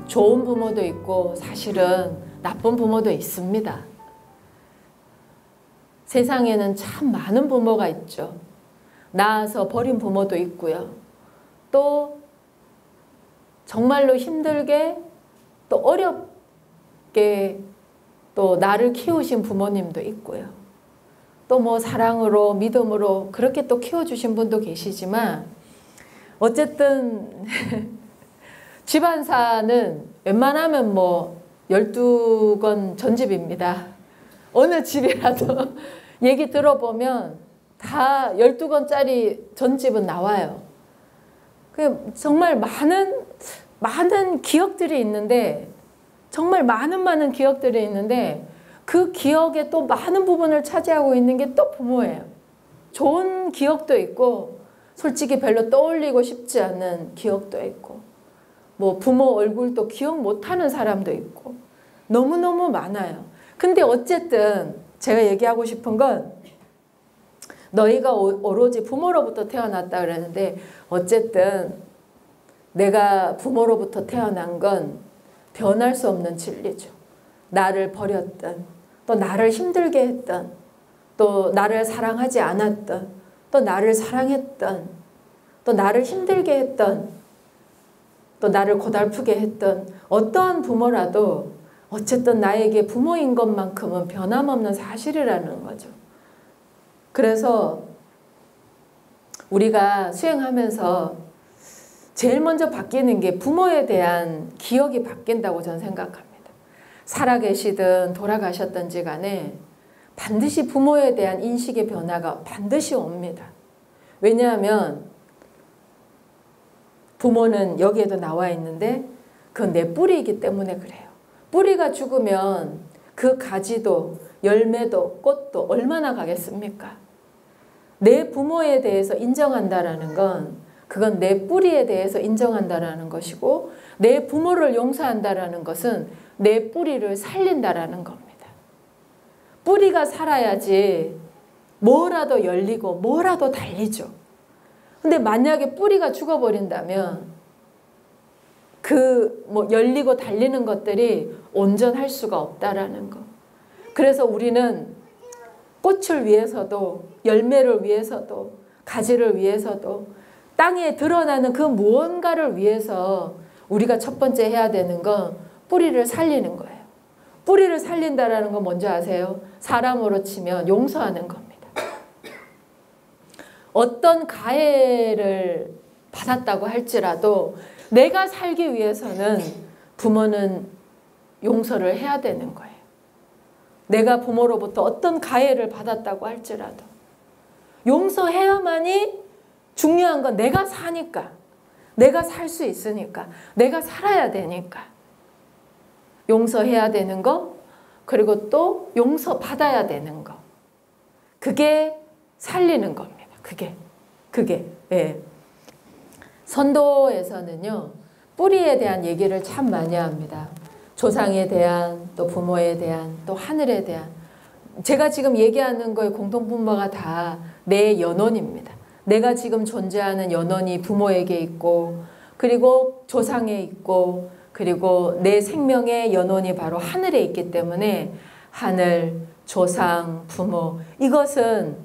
좋은 부모도 있고 사실은 나쁜 부모도 있습니다. 세상에는 참 많은 부모가 있죠. 낳아서 버린 부모도 있고요. 또 정말로 힘들게 또 어렵게 또 나를 키우신 부모님도 있고요. 또 뭐 사랑으로 믿음으로 그렇게 또 키워주신 분도 계시지만 어쨌든 집안사는 웬만하면 뭐 12권 전집입니다. 어느 집이라도 얘기 들어보면 다 12권짜리 전집은 나와요. 정말 많은 기억들이 있는데 정말 많은 기억들이 있는데 그 기억의 또 많은 부분을 차지하고 있는 게 또 부모예요. 좋은 기억도 있고 솔직히 별로 떠올리고 싶지 않은 기억도 있고 뭐 부모 얼굴도 기억 못하는 사람도 있고 너무너무 많아요. 근데 어쨌든 제가 얘기하고 싶은 건 너희가 오로지 부모로부터 태어났다 그러는데 어쨌든 내가 부모로부터 태어난 건 변할 수 없는 진리죠. 나를 버렸던 또 나를 힘들게 했던 또 나를 사랑하지 않았던 또 나를 사랑했던 또 나를 힘들게 했던 또 나를 고달프게 했던 어떠한 부모라도 어쨌든 나에게 부모인 것만큼은 변함없는 사실이라는 거죠. 그래서 우리가 수행하면서 제일 먼저 바뀌는 게 부모에 대한 기억이 바뀐다고 저는 생각합니다. 살아계시든 돌아가셨든지 간에 반드시 부모에 대한 인식의 변화가 반드시 옵니다. 왜냐하면 부모는 여기에도 나와 있는데 그건 내 뿌리이기 때문에 그래요. 뿌리가 죽으면 그 가지도 열매도 꽃도 얼마나 가겠습니까? 내 부모에 대해서 인정한다라는 건 그건 내 뿌리에 대해서 인정한다라는 것이고 내 부모를 용서한다라는 것은 내 뿌리를 살린다라는 겁니다. 뿌리가 살아야지 뭐라도 열리고 뭐라도 달리죠. 근데 만약에 뿌리가 죽어버린다면 그 뭐 열리고 달리는 것들이 온전할 수가 없다라는 거. 그래서 우리는 꽃을 위해서도 열매를 위해서도 가지를 위해서도 땅에 드러나는 그 무언가를 위해서 우리가 첫 번째 해야 되는 건 뿌리를 살리는 거예요. 뿌리를 살린다라는 건 뭔지 아세요? 사람으로 치면 용서하는 겁니다. 어떤 가해를 받았다고 할지라도 내가 살기 위해서는 부모는 용서를 해야 되는 거예요. 내가 부모로부터 어떤 가해를 받았다고 할지라도 용서해야만이 중요한 건 내가 사니까 내가 살 수 있으니까 내가 살아야 되니까 용서해야 되는 거 그리고 또 용서받아야 되는 거 그게 살리는 겁니다. 그게 예. 선도에서는요 뿌리에 대한 얘기를 참 많이 합니다. 조상에 대한 또 부모에 대한 또 하늘에 대한 제가 지금 얘기하는 거의 공통분모가 다 내 연원입니다. 내가 지금 존재하는 연원이 부모에게 있고 그리고 조상에 있고 그리고 내 생명의 연원이 바로 하늘에 있기 때문에 하늘, 조상, 부모 이것은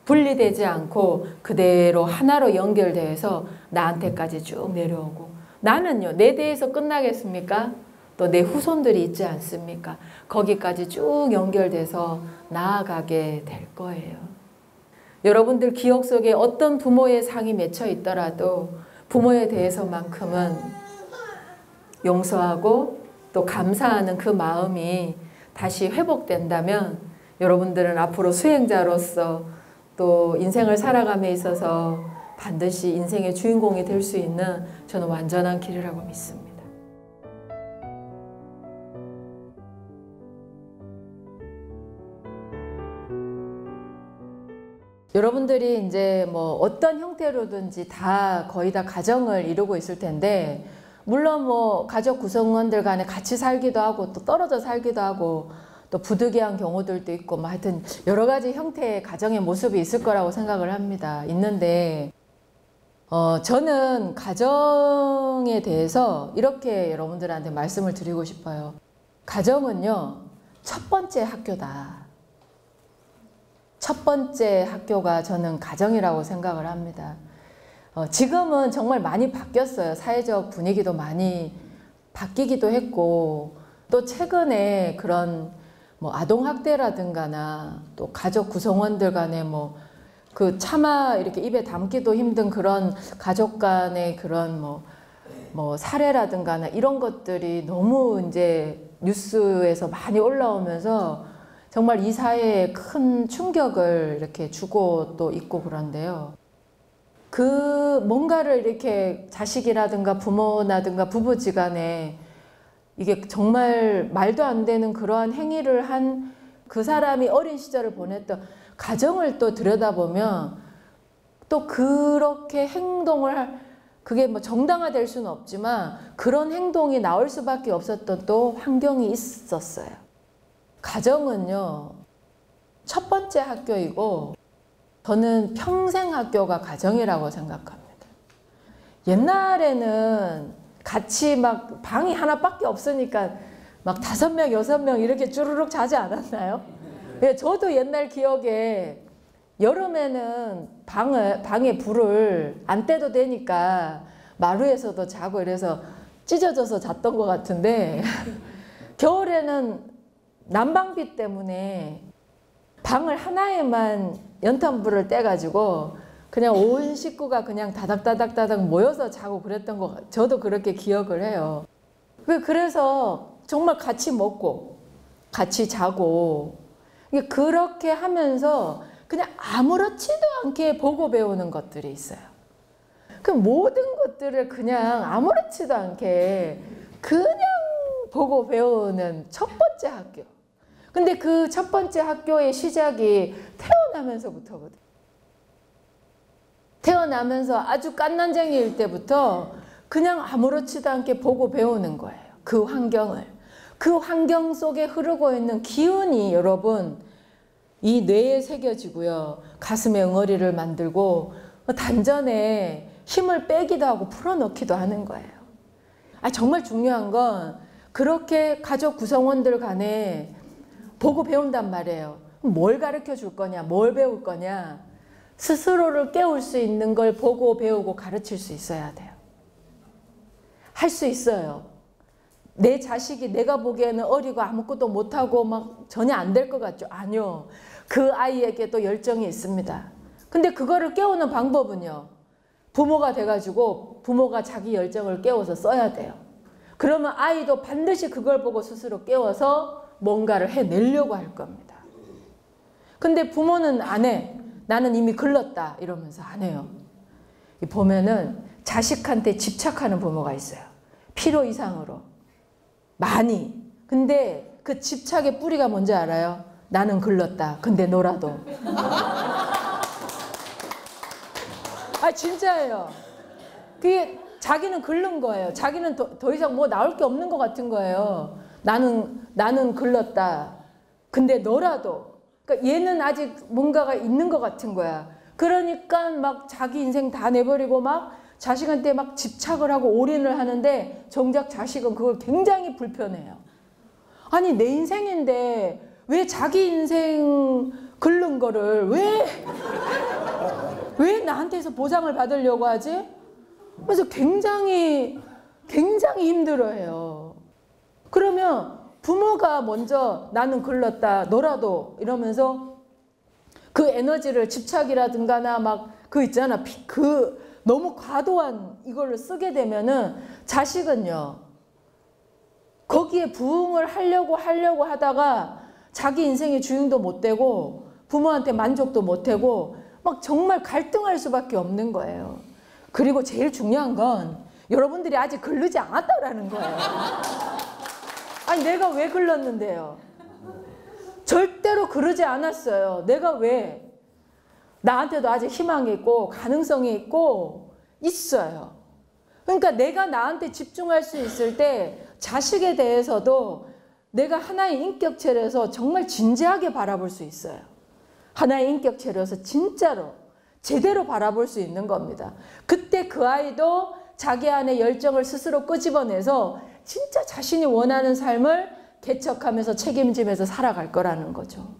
분리되지 않고 그대로 하나로 연결돼서 나한테까지 쭉 내려오고 나는요 내 대에서 끝나겠습니까? 또 내 후손들이 있지 않습니까? 거기까지 쭉 연결돼서 나아가게 될 거예요. 여러분들 기억 속에 어떤 부모의 상이 맺혀 있더라도 부모에 대해서만큼은 용서하고 또 감사하는 그 마음이 다시 회복된다면 여러분들은 앞으로 수행자로서 또 인생을 살아감에 있어서 반드시 인생의 주인공이 될 수 있는 저는 완전한 길이라고 믿습니다. 여러분들이 이제 뭐 어떤 형태로든지 다 거의 다 가정을 이루고 있을 텐데 물론 뭐 가족 구성원들 간에 같이 살기도 하고 또 떨어져 살기도 하고 또 부득이한 경우들도 있고 뭐 하여튼 여러 가지 형태의 가정의 모습이 있을 거라고 생각을 합니다. 있는데 저는 가정에 대해서 이렇게 여러분들한테 말씀을 드리고 싶어요. 가정은요, 첫 번째 학교다. 첫 번째 학교가 저는 가정이라고 생각을 합니다. 지금은 정말 많이 바뀌었어요. 사회적 분위기도 많이 바뀌기도 했고, 또 최근에 그런 뭐 아동학대라든가나 또 가족 구성원들 간에 그 차마 이렇게 입에 담기도 힘든 그런 가족 간의 그런 뭐 사례라든가나 이런 것들이 너무 이제 뉴스에서 많이 올라오면서 정말 이 사회에 큰 충격을 이렇게 주고 또 있고 그런데요. 그 뭔가를 이렇게 자식이라든가 부모라든가 부부지간에 이게 정말 말도 안 되는 그러한 행위를 한 그 사람이 어린 시절을 보냈던 가정을 또 들여다보면 또 그렇게 행동을 그게 뭐 정당화될 수는 없지만 그런 행동이 나올 수밖에 없었던 또 환경이 있었어요. 가정은요, 첫 번째 학교이고 저는 평생 학교가 가정이라고 생각합니다. 옛날에는 같이 막 방이 하나밖에 없으니까 막 5명, 6명 이렇게 주르륵 자지 않았나요? 저도 옛날 기억에 여름에는 방에 불을 안 떼도 되니까 마루에서도 자고 이래서 찢어져서 잤던 것 같은데 겨울에는 난방비 때문에 방을 하나에만 연탄불을 떼가지고 그냥 온 식구가 그냥 다닥다닥다닥 모여서 자고 그랬던 거 저도 그렇게 기억을 해요. 그래서 정말 같이 먹고 같이 자고 그렇게 하면서 그냥 아무렇지도 않게 보고 배우는 것들이 있어요. 그 모든 것들을 그냥 아무렇지도 않게 그냥 보고 배우는 첫 번째 학교. 근데 그 첫 번째 학교의 시작이 태어나면서부터거든. 태어나면서 아주 갓난쟁이일 때부터 그냥 아무렇지도 않게 보고 배우는 거예요. 그 환경을. 그 환경 속에 흐르고 있는 기운이 여러분 이 뇌에 새겨지고요. 가슴에 응어리를 만들고 단전에 힘을 빼기도 하고 풀어넣기도 하는 거예요. 정말 중요한 건 그렇게 가족 구성원들 간에 보고 배운단 말이에요. 뭘 가르쳐 줄 거냐, 뭘 배울 거냐. 스스로를 깨울 수 있는 걸 보고 배우고 가르칠 수 있어야 돼요. 할 수 있어요. 내 자식이 내가 보기에는 어리고 아무것도 못하고 막 전혀 안 될 것 같죠? 아니요. 그 아이에게도 열정이 있습니다. 근데 그거를 깨우는 방법은요. 부모가 돼가지고 부모가 자기 열정을 깨워서 써야 돼요. 그러면 아이도 반드시 그걸 보고 스스로 깨워서 뭔가를 해내려고 할 겁니다. 근데 부모는 안 해. 나는 이미 글렀다 이러면서 안 해요. 보면은 자식한테 집착하는 부모가 있어요. 필요 이상으로. 많이. 근데 그 집착의 뿌리가 뭔지 알아요? 나는 글렀다. 근데 놀아도. 진짜예요. 그게 자기는 글른 거예요. 자기는 더 이상 뭐 나올 게 없는 것 같은 거예요. 나는 글렀다. 근데 놀아도. 그러니까 얘는 아직 뭔가가 있는 것 같은 거야. 그러니까 막 자기 인생 다 내버리고 막 자식한테 막 집착을 하고 올인을 하는데 정작 자식은 그걸 굉장히 불편해요. 아니 내 인생인데 왜 자기 인생 긁는 거를 왜 나한테서 보상을 받으려고 하지? 그래서 굉장히 힘들어해요. 그러면 부모가 먼저 나는 글렀다 놀아도 이러면서 그 에너지를 집착이라든가나 막 그 있잖아 그 너무 과도한 이걸로 쓰게 되면은 자식은요 거기에 부응을 하려고 하다가 자기 인생의 주인도 못 되고 부모한테 만족도 못 하고 막 정말 갈등할 수밖에 없는 거예요. 그리고 제일 중요한 건 여러분들이 아직 글르지 않았다라는 거예요. 내가 왜 글렀는데요? 절대로 그러지 않았어요. 내가 왜? 나한테도 아직 희망이 있고 가능성이 있고 있어요. 그러니까 내가 나한테 집중할 수 있을 때 자식에 대해서도 내가 하나의 인격체로서 정말 진지하게 바라볼 수 있어요. 하나의 인격체로서 진짜로 제대로 바라볼 수 있는 겁니다. 그때 그 아이도 자기 안에 열정을 스스로 끄집어내서 진짜 자신이 원하는 삶을 개척하면서 책임지면서 살아갈 거라는 거죠.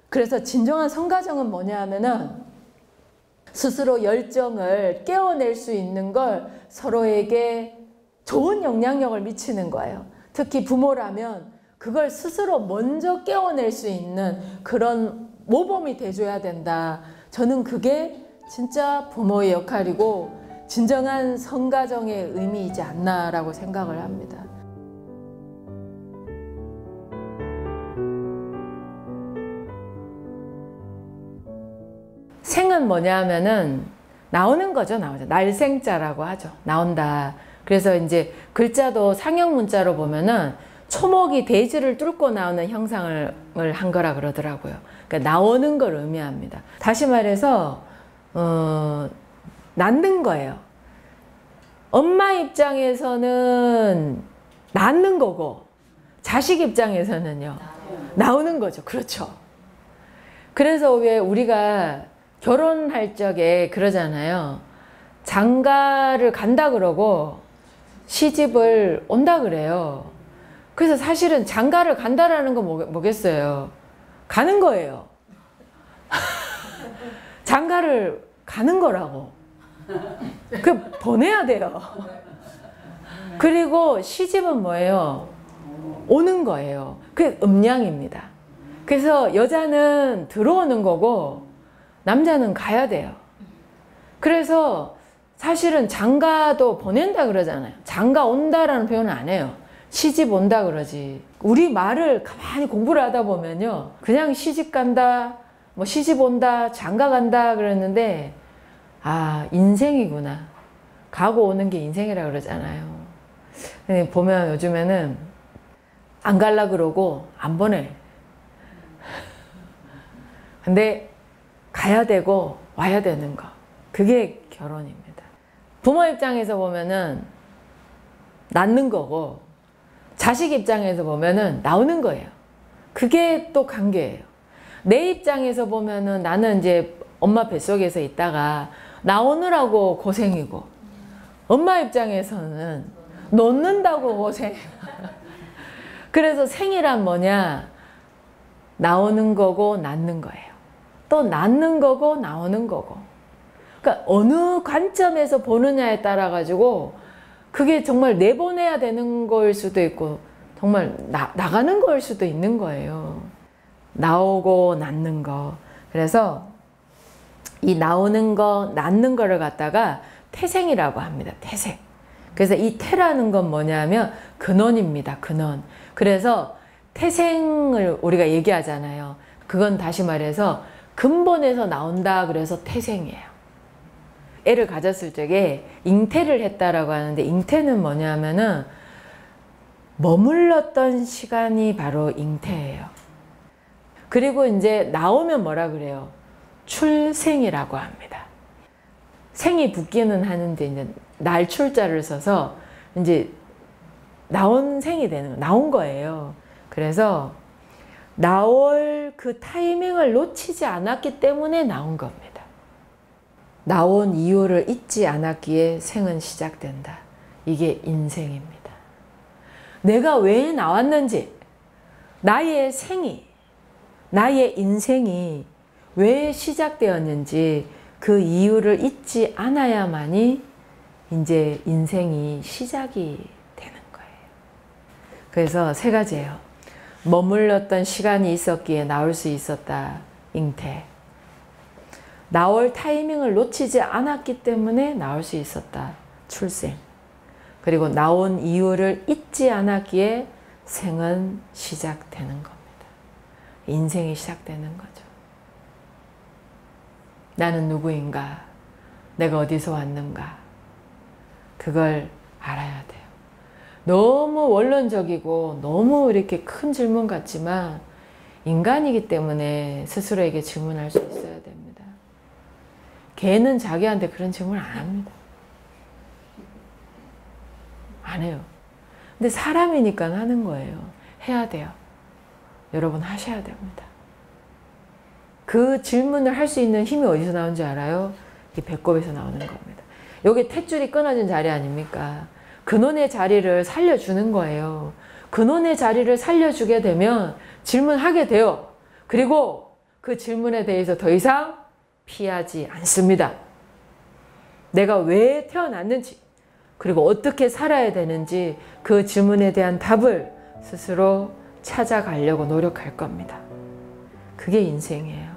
그래서 진정한 성가정은 뭐냐 하면은 스스로 열정을 깨워낼 수 있는 걸 서로에게 좋은 영향력을 미치는 거예요. 특히 부모라면 그걸 스스로 먼저 깨워낼 수 있는 그런 모범이 돼줘야 된다. 저는 그게 진짜 부모의 역할이고 진정한 성가정의 의미이지 않나라고 생각을 합니다. 생은 뭐냐 하면은 나오는 거죠. 나오죠. 날생자라고 하죠. 나온다. 그래서 이제 글자도 상형 문자로 보면은 초목이 대지를 뚫고 나오는 형상을 한 거라 그러더라고요. 그러니까 나오는 걸 의미합니다. 다시 말해서 낳는 거예요. 엄마 입장에서는 낳는 거고 자식 입장에서는요. 나오는 거죠. 그렇죠. 그래서 왜 우리가 결혼할 적에 그러잖아요. 장가를 간다 그러고 시집을 온다 그래요. 그래서 사실은 장가를 간다라는 건 뭐겠어요? 가는 거예요. 장가를 가는 거라고. 그 보내야 돼요. 그리고 시집은 뭐예요? 오는 거예요. 그게 음양입니다. 그래서 여자는 들어오는 거고 남자는 가야 돼요. 그래서 사실은 장가도 보낸다 그러잖아요. 장가 온다라는 표현은 안 해요. 시집 온다 그러지. 우리 말을 가만히 공부를 하다 보면요. 그냥 시집 간다, 뭐 시집 온다, 장가 간다 그랬는데 아, 인생이구나. 가고 오는 게 인생이라 그러잖아요. 보면 요즘에는 안 갈라 그러고 안 보내. 근데 가야 되고 와야 되는 거. 그게 결혼입니다. 부모 입장에서 보면은 낳는 거고 자식 입장에서 보면은 나오는 거예요. 그게 또 관계예요. 내 입장에서 보면은 나는 이제 엄마 뱃속에서 있다가 나오느라고 고생이고 엄마 입장에서는 놓는다고 고생. 그래서 생이란 뭐냐? 나오는 거고 낳는 거예요. 또 낳는 거고 나오는 거고. 그러니까 어느 관점에서 보느냐에 따라 가지고 그게 정말 내보내야 되는 거일 수도 있고 정말 나가는 거일 수도 있는 거예요. 나오고 낳는 거. 그래서 이 나오는 거, 낳는 거를 갖다가 태생이라고 합니다. 태생. 그래서 이 태라는 건 뭐냐면 근원입니다. 근원. 그래서 태생을 우리가 얘기하잖아요. 그건 다시 말해서 근본에서 나온다 그래서 태생이에요. 애를 가졌을 적에 잉태를 했다라고 하는데 잉태는 뭐냐면은 머물렀던 시간이 바로 잉태예요. 그리고 이제 나오면 뭐라 그래요? 출생이라고 합니다. 생이 붙기는 하는데 이제 날출자를 써서 이제 나온 생이 되는 거, 나온 거예요. 그래서 나올 그 타이밍을 놓치지 않았기 때문에 나온 겁니다. 나온 이유를 잊지 않았기에 생은 시작된다. 이게 인생입니다. 내가 왜 나왔는지, 나의 생이, 나의 인생이 왜 시작되었는지 그 이유를 잊지 않아야만이 이제 인생이 시작이 되는 거예요. 그래서 세 가지예요. 머물렀던 시간이 있었기에 나올 수 있었다. 잉태. 나올 타이밍을 놓치지 않았기 때문에 나올 수 있었다. 출생. 그리고 나온 이유를 잊지 않았기에 생은 시작되는 겁니다. 인생이 시작되는 거죠. 나는 누구인가? 내가 어디서 왔는가? 그걸 알아야 돼요. 너무 원론적이고 너무 이렇게 큰 질문 같지만 인간이기 때문에 스스로에게 질문할 수 있어야 됩니다. 개는 자기한테 그런 질문을 안 합니다. 안 해요. 근데 사람이니까 하는 거예요. 해야 돼요. 여러분 하셔야 됩니다. 그 질문을 할 수 있는 힘이 어디서 나오는지 알아요? 이 배꼽에서 나오는 겁니다. 여기 탯줄이 끊어진 자리 아닙니까? 근원의 자리를 살려주는 거예요. 근원의 자리를 살려주게 되면 질문하게 돼요. 그리고 그 질문에 대해서 더 이상 피하지 않습니다. 내가 왜 태어났는지, 그리고 어떻게 살아야 되는지 그 질문에 대한 답을 스스로 찾아가려고 노력할 겁니다. 그게 인생이에요.